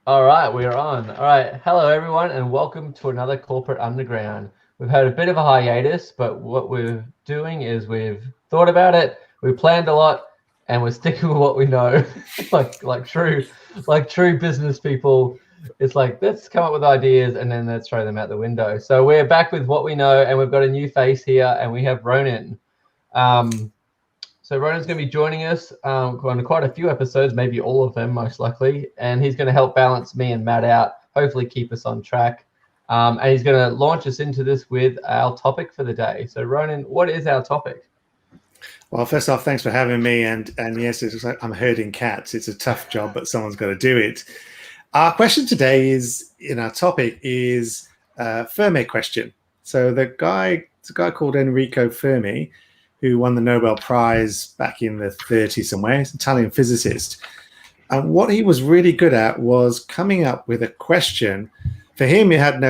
All right, we are on. All right, hello everyone, and welcome to another Corporate Underground. We've had a bit of a hiatus, but what we're doing is we've thought about it, we planned a lot, and we're sticking with what we know, like true business people. It's like, let's come up with ideas and then let's throw them out the window. So we're back with what we know, and we've got a new face here, and we have Ronan. So Ronan's going to be joining us on quite a few episodes, maybe all of them, most likely. And he's going to help balance me and Matt out, hopefully keep us on track. And he's going to launch us into this with our topic for the day. So Ronan, what is our topic? Well, first off, thanks for having me. And yes, it's like I'm herding cats. It's a tough job, but someone's got to do it. Our question today our topic is Fermi question. So it's a guy called Enrico Fermi, who won the Nobel Prize back in the 30s somewhere. He's an Italian physicist. And what he was really good at was coming up with a question. For him, it had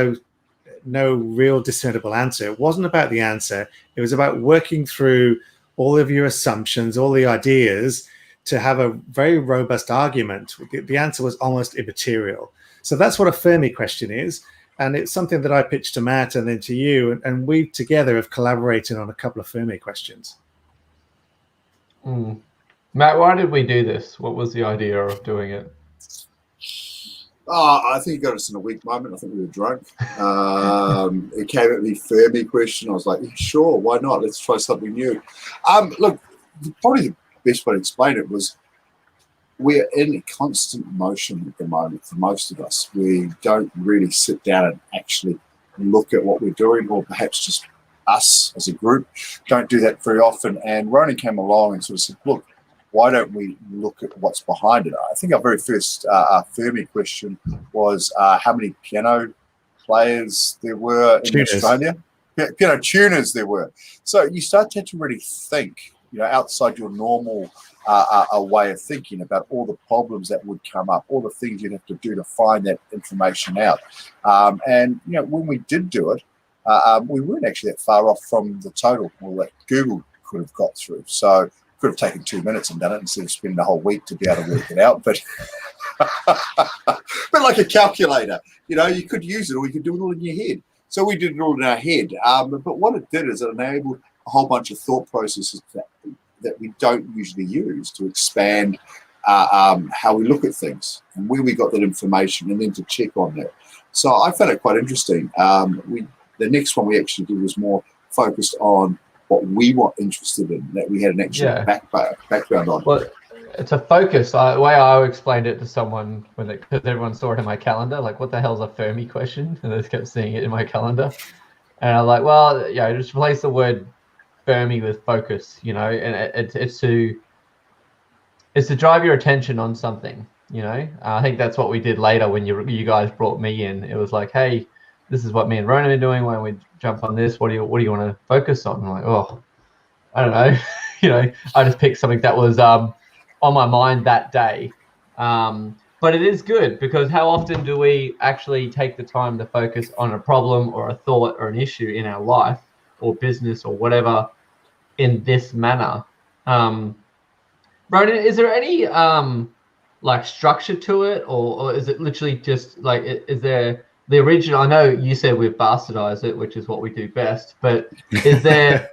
no real discernible answer. It wasn't about the answer. It was about working through all of your assumptions, all the ideas, to have a very robust argument. The answer was almost immaterial. So that's what a Fermi question is. And it's something that I pitched to Matt and then to you, and we together have collaborated on a couple of Fermi questions. Matt, why did we do this? What was the idea of doing it? I think you got us in a weak moment. I think we were drunk. It came at me, Fermi question. I was like, sure, why not? Let's try something new. Look, probably the best way to explain it was, we're in constant motion at the moment for most of us. We don't really sit down and actually look at what we're doing, or perhaps just us as a group don't do that very often. And Ronan came along and sort of said, look, why don't we look at what's behind it? I think our very first Fermi question was how many piano players there were in Australia. Piano tuners there were. So you start to really think, outside your normal a way of thinking about all the problems that would come up, all the things you'd have to do to find that information out. And when we did do it, we weren't actually that far off from the total that Google could have got through. So could have taken 2 minutes and done it instead of spending a whole week to be able to work it out. But but like a calculator, you could use it, or you could do it all in your head. So we did it all in our head. But what it did is it enabled a whole bunch of thought processes that we don't usually use to expand how we look at things and where we got that information, and then to check on that. So I found it quite interesting. The next one we actually did was more focused on what we were interested in, that we had an actual background on. Well, it's a focus. The way I explained it to someone, because everyone saw it in my calendar, like, what the hell's a Fermi question? And they just kept seeing it in my calendar. And I'm like, well, just replace the word Fermi with focus, and it's to drive your attention on something, I think that's what we did later when you guys brought me in. It was like, hey, this is what me and Ronan are doing. Why don't we jump on this? What do you want to focus on? I'm like, oh, I don't know. I just picked something that was on my mind that day. But it is good, because how often do we actually take the time to focus on a problem or a thought or an issue in our life or business or whatever in this manner? Ronan, is there any structure to it, or is it literally just like, is there the original? I know you said we've bastardized it, which is what we do best, but is there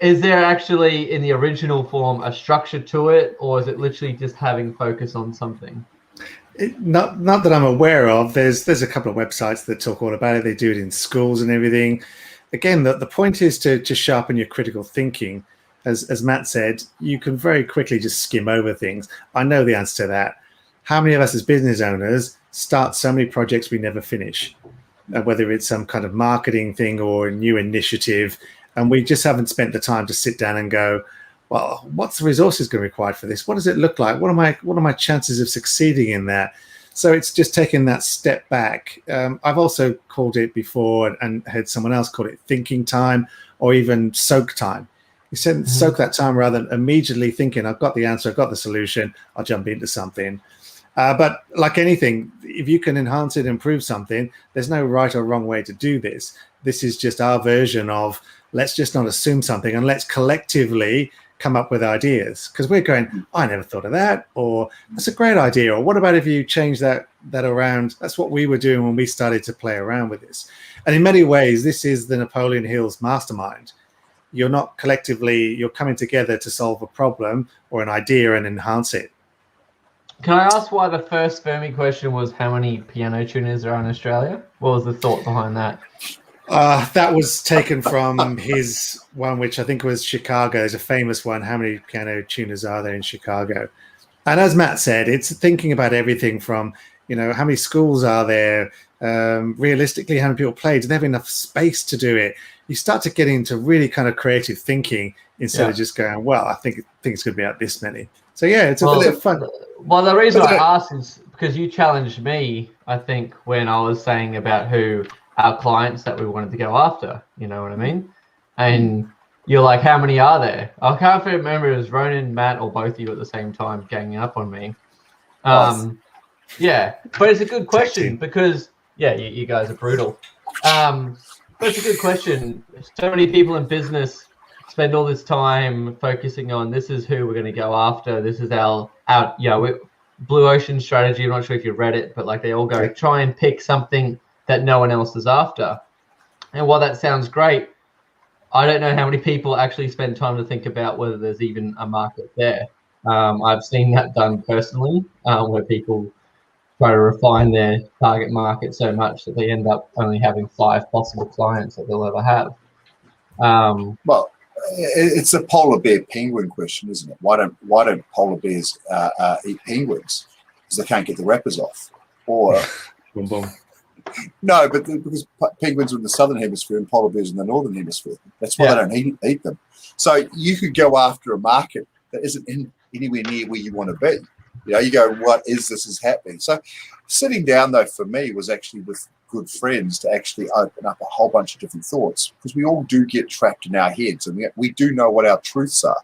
actually in the original form a structure to it, or is it literally just having focus on something? Not that I'm aware of. There's a couple of websites that talk all about it. They do it in schools and everything. Again, the point is to sharpen your critical thinking. As Matt said, you can very quickly just skim over things. I know the answer to that. How many of us as business owners start so many projects we never finish, whether it's some kind of marketing thing or a new initiative, and we just haven't spent the time to sit down and go, well, what's the resources going to be required for this? What does it look like? What are my chances of succeeding in that? So it's just taking that step back. I've also called it before and heard someone else call it thinking time, or even soak time. You said soak that time rather than immediately thinking, I've got the answer, I've got the solution, I'll jump into something. But like anything, if you can enhance it, improve something, there's no right or wrong way to do this. This is just our version of, let's just not assume something, and let's collectively come up with ideas, because we're going, I never thought of that, or that's a great idea, or what about if you change that around? That's what we were doing when we started to play around with this. And in many ways, this is the Napoleon Hill's mastermind. You're not collectively, you're coming together to solve a problem or an idea and enhance it. Can I ask why the first Fermi question was how many piano tuners are in Australia? What was the thought behind that? That was taken from his one, which I think was Chicago. It's a famous one. How many piano tuners are there in Chicago? And as Matt said, it's thinking about everything from, how many schools are there? Realistically, how many people play? Do they have enough space to do it? You start to get into really kind of creative thinking instead of just going, well, I think it's going to be out this many. So yeah, it's a fun. Well, the reason I asked is because you challenged me, I think, when I was saying about who our clients that we wanted to go after, you know what I mean? And you're like, how many are there? I can't remember if it was Ronan, Matt, or both of you at the same time ganging up on me. Yeah, but it's a good question because, you guys are brutal. But it's a good question. So many people in business spend all this time focusing on this is who we're going to go after. This is our Blue Ocean strategy. I'm not sure if you read it, but like they all go try and pick something that no one else is after. And while that sounds great, I don't know how many people actually spend time to think about whether there's even a market there. I've seen that done personally, where people try to refine their target market so much that they end up only having 5 possible clients that they'll ever have. Well, it's a polar bear penguin question, isn't it? Why don't polar bears eat penguins? Because they can't get the wrappers off. Or boom, boom. No, but because penguins are in the southern hemisphere and polar bears in the northern hemisphere. That's why they don't eat them. So you could go after a market that isn't anywhere near where you want to be. You go, what is this is happening? So sitting down, though, for me was actually with good friends to actually open up a whole bunch of different thoughts, because we all do get trapped in our heads and we do know what our truths are.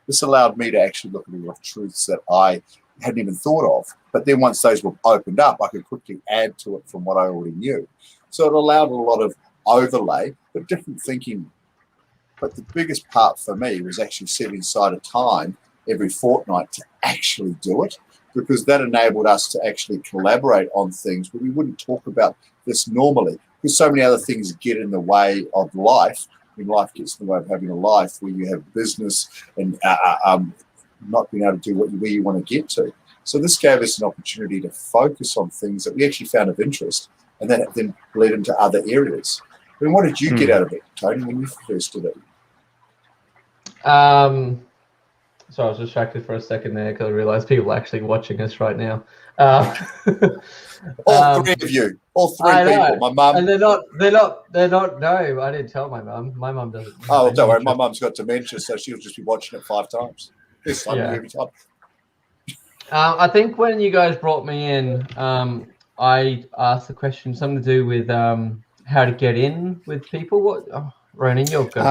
This allowed me to actually look at a lot of truths that I hadn't even thought of. But then once those were opened up, I could quickly add to it from what I already knew. So it allowed a lot of overlay, but different thinking. But the biggest part for me was actually setting aside a time every fortnight to actually do it, because that enabled us to actually collaborate on things where we wouldn't talk about this normally, because so many other things get in the way of life. When life gets in the way of having a life where you have business and not being able to do where you want to get to. So this gave us an opportunity to focus on things that we actually found of interest, and then led into other areas. I mean, what did you get out of it, Tony, when you first did it? So I was distracted for a second there because I realized people are actually watching us right now. All three of you, all three people. My mum, and they're not. No, I didn't tell my mum. My mum doesn't. Oh, don't worry. My mum's got dementia, so she'll just be watching it 5 times. This time, every time. I think when you guys brought me in, I asked the question something to do with how to get in with people. What, Ronan, you're good.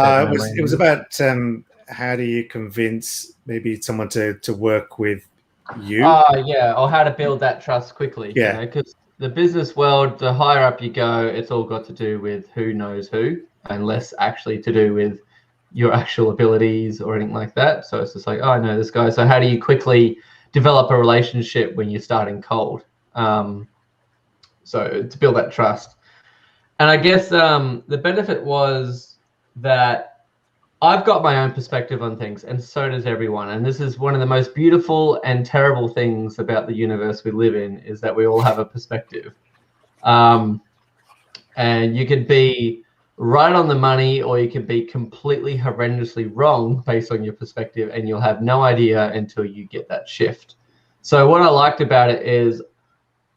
It was about how do you convince maybe someone to work with you? Or how to build that trust quickly. Yeah, because the business world, the higher up you go, it's all got to do with who knows who, and less actually to do with your actual abilities or anything like that. So it's just like, oh, I know this guy. So how do you quickly develop a relationship when you're starting cold? So to build that trust. And I guess the benefit was that I've got my own perspective on things, and so does everyone. And this is one of the most beautiful and terrible things about the universe we live in, is that we all have a perspective. And you could be right on the money, or you can be completely horrendously wrong based on your perspective, and you'll have no idea until you get that shift. So what I liked about it is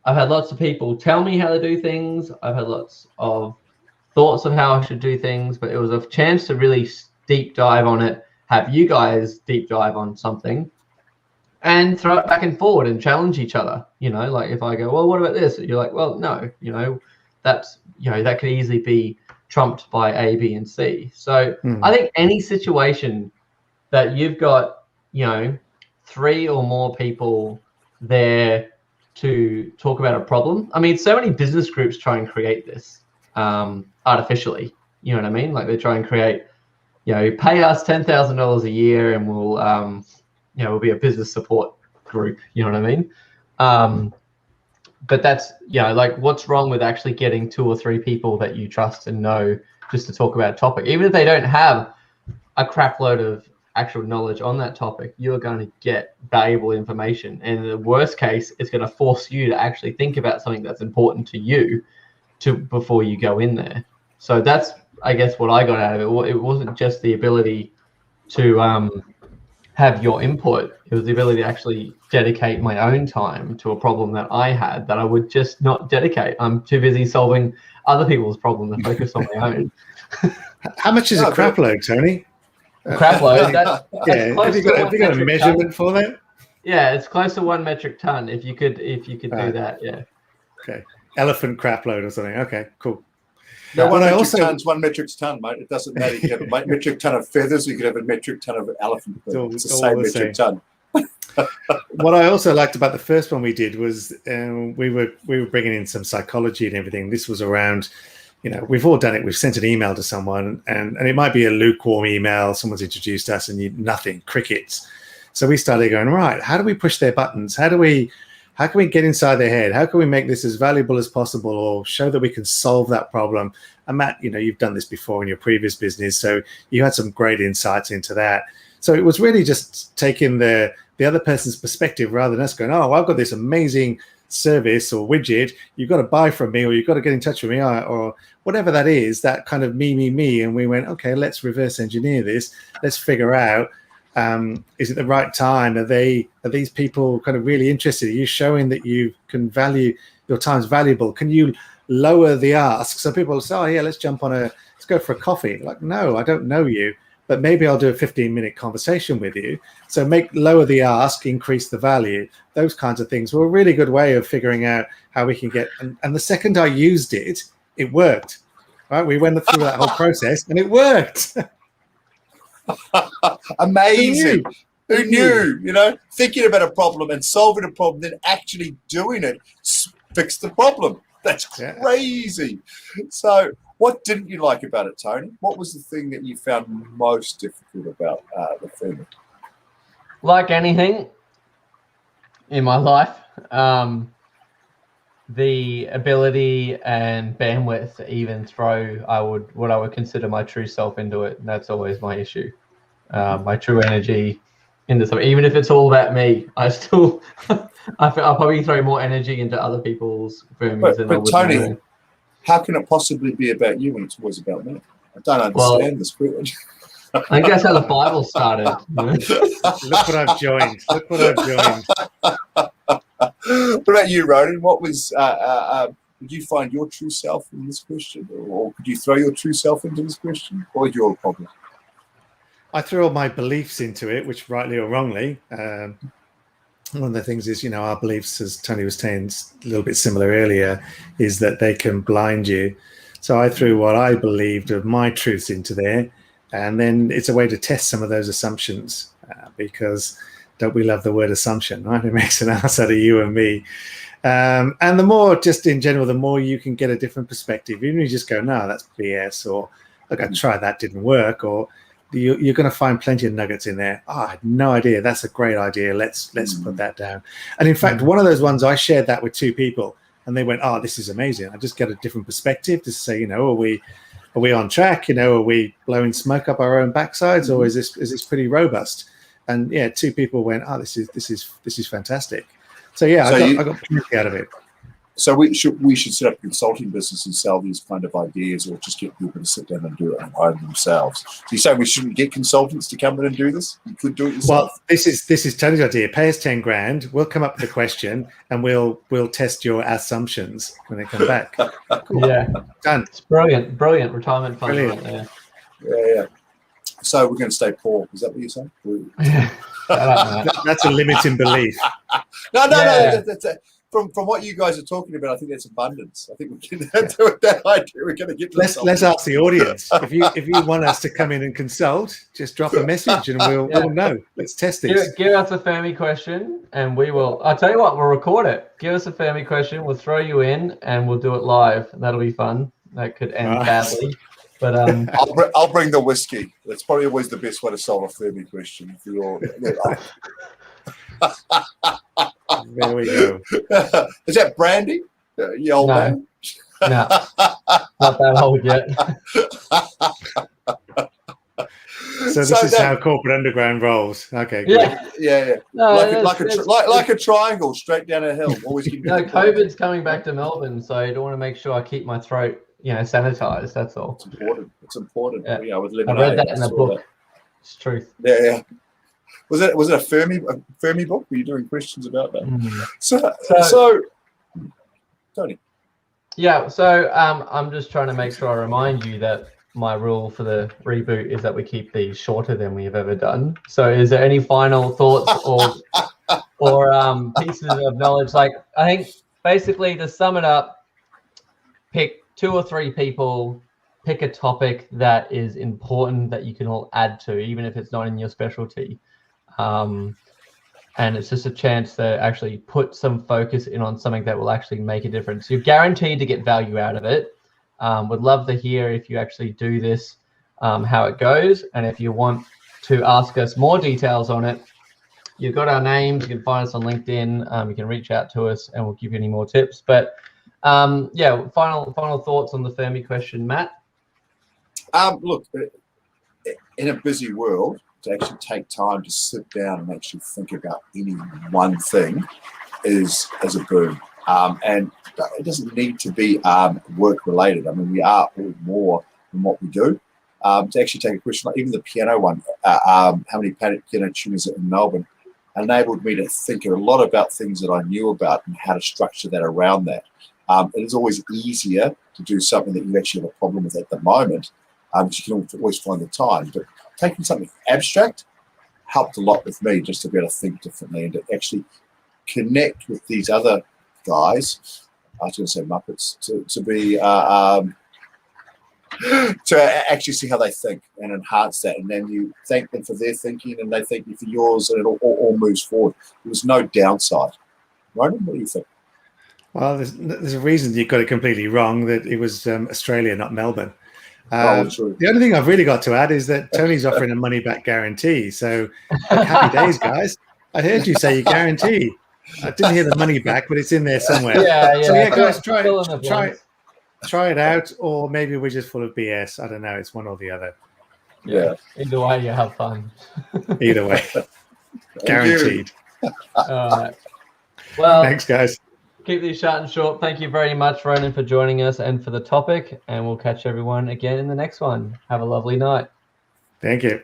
I've had lots of people tell me how to do things. I've had lots of thoughts of how I should do things, but it was a chance to really deep dive on it, have you guys deep dive on something, and throw it back and forward and challenge each other. Like if I go, well, what about this? You're like, well, no, that's, that could easily be trumped by A, B, and C. So I think any situation that you've got, 3 or more people there to talk about a problem. I mean, so many business groups try and create this artificially. You know what I mean? Like they try and create pay us $10,000 a year, and we'll be a business support group. You know what I mean? But that's, like, what's wrong with actually getting 2 or 3 people that you trust and know just to talk about a topic, even if they don't have a crap load of actual knowledge on that topic. You're going to get valuable information, and in the worst case, it's going to force you to actually think about something that's important to you before you go in there. So that's, I guess, what I got out of it. It wasn't just the ability to have your input. It was the ability to actually dedicate my own time to a problem that I had that I would just not dedicate. I'm too busy solving other people's problems to focus on my own. How much is a crap load, Tony? Crap load. That's have you got a measurement for that? Yeah, it's close to 1 metric ton. If you could do that, yeah. Okay, elephant crap load or something. Okay, cool. No, 1 metric ton's 1 metric ton, mate. It doesn't matter. You can have a metric ton of feathers, or you could have a metric ton of elephant. It's the same metric ton. What I also liked about the first one we did was we were bringing in some psychology and everything. This was around, we've all done it. We've sent an email to someone, and it might be a lukewarm email. Someone's introduced us, and nothing, crickets. So we started going, right, how do we push their buttons? How can we get inside their head? How can we make this as valuable as possible, or show that we can solve that problem? And Matt, you've done this before in your previous business, so you had some great insights into that. So it was really just taking the other person's perspective rather than us going, oh, I've got this amazing service or widget you've got to buy from me, or you've got to get in touch with me, or whatever that is, that kind of me. And we went, okay, let's reverse engineer this. Let's figure out, is it the right time? Are these people kind of really interested? Are you showing that you can value your time's valuable? Can you lower the ask? So people will say, oh yeah, let's go for a coffee. Like, no, I don't know you, but maybe I'll do a 15-minute conversation with you. So lower the ask, increase the value. Those kinds of things were a really good way of figuring out how we can get. And the second I used it, it worked. Right? We went through that whole process, and it worked. Amazing. Who knew? Thinking about a problem and solving a problem, then actually doing it, fix the problem. That's crazy. So what didn't you like about it, Tony? What was the thing that you found most difficult about the Fermi? Like anything in my life, the ability and bandwidth to even throw what I would consider my true self into it. That's always my issue. My true energy into something, even if it's all about me. I'll probably throw more energy into other people's Fermis than I would. But Tony, how can it possibly be about you when it's always about me? I don't understand this privilege. I think that's how the Bible started. Look what I've joined. What about you, Ronan? What was? Did you find your true self in this question, or could you throw your true self into this question? What was your problem? I threw all my beliefs into it, which rightly or wrongly. One of the things is, our beliefs, as Tony was saying a little bit similar earlier, is that they can blind you. So I threw what I believed of my truths into there, and then it's a way to test some of those assumptions, because don't we love the word assumption, right? It makes an ass out of you and me. And the more, just in general, the more you can get a different perspective. Even if you just go, no, that's BS, or look, I tried, that didn't work, or you're going to find plenty of nuggets in there. Oh, I had no idea. That's a great idea. Let's put that down. And in fact, one of those ones, I shared that with 2 people, and they went, oh, this is amazing. I just get a different perspective to say, are we on track? Are we blowing smoke up our own backsides, or is this pretty robust? And 2 people went, oh, this is fantastic. So I got plenty out of it. So we should set up a consulting business and sell these kind of ideas, or just get people to sit down and do it and hire themselves. So you say we shouldn't get consultants to come in and do this? You could do it yourself. Well, this is Tony's idea. Pay us 10 grand. We'll come up with a question, and we'll test your assumptions when they come back. Cool. Yeah, done. It's brilliant retirement fund. Brilliant. Yeah. So we're going to stay poor. Is that what you're saying? That's a limiting belief. No. That's from what you guys are talking about, I think that's abundance. I think we can do that idea. We're going to get. Let's ask the audience. If you want us to come in and consult, just drop a message and we'll know. Let's test this. Give us a Fermi question, and we will. I'll tell you what. We'll record it. Give us a Fermi question. We'll throw you in, and we'll do it live. That'll be fun. That could end badly. But I'll bring the whiskey. That's probably always the best way to solve a Fermi question. If you're, There we go. Is that brandy? You old man? No, not that old yet. So this is how corporate underground rolls. Okay, good. Yeah. No, like a triangle straight down a hill. Always keep COVID's coming back to Melbourne, so I don't want to make sure I keep my throat, sanitized. That's all. It's important. Yeah. With lemonade. I read that in a book. It's truth. Yeah. Was it a Fermi book? Were you doing questions about that? So Tony. Yeah. So I'm just trying to make sure I remind you that my rule for the reboot is that we keep these shorter than we have ever done. So is there any final thoughts or pieces of knowledge? Like, I think basically to sum it up, pick 2 or 3 people, pick a topic that is important that you can all add to, even if it's not in your specialty. And it's just a chance to actually put some focus in on something that will actually make a difference. You're guaranteed to get value out of it. Would love to hear if you actually do this, how it goes. And if you want to ask us more details on it, you've got our names. You can find us on LinkedIn. You can reach out to us and we'll give you any more tips. But final thoughts on the Fermi question, Matt? Look, in a busy world, to actually take time to sit down and actually think about any one thing is a boon. And it doesn't need to be work related. I mean, we are all more than what we do. To actually take a question like even the piano one, how many piano tuners are in Melbourne, enabled me to think a lot about things that I knew about and how to structure that around that. It is always easier to do something that you actually have a problem with at the moment, but you can always find the time. But taking something abstract helped a lot with me just to be able to think differently and to actually connect with these other guys. I was going to say Muppets to be to actually see how they think and enhance that, and then you thank them for their thinking and they thank you for yours, and it all moves forward. There was no downside. Ronan, what do you think? Well, there's a reason you got it completely wrong, that it was Australia, not Melbourne. True. The only thing I've really got to add is that Tony's offering a money-back guarantee. So happy days, guys. I heard you say you guarantee. I didn't hear the money back, but it's in there somewhere. Yeah. So guys, try it out, or maybe we're just full of BS. I don't know. It's one or the other. Yeah. Either way, you have fun. Either way, guaranteed. All right. Well, thanks, guys. Keep these short and short. Thank you very much, Ronan, for joining us and for the topic. And we'll catch everyone again in the next one. Have a lovely night. Thank you.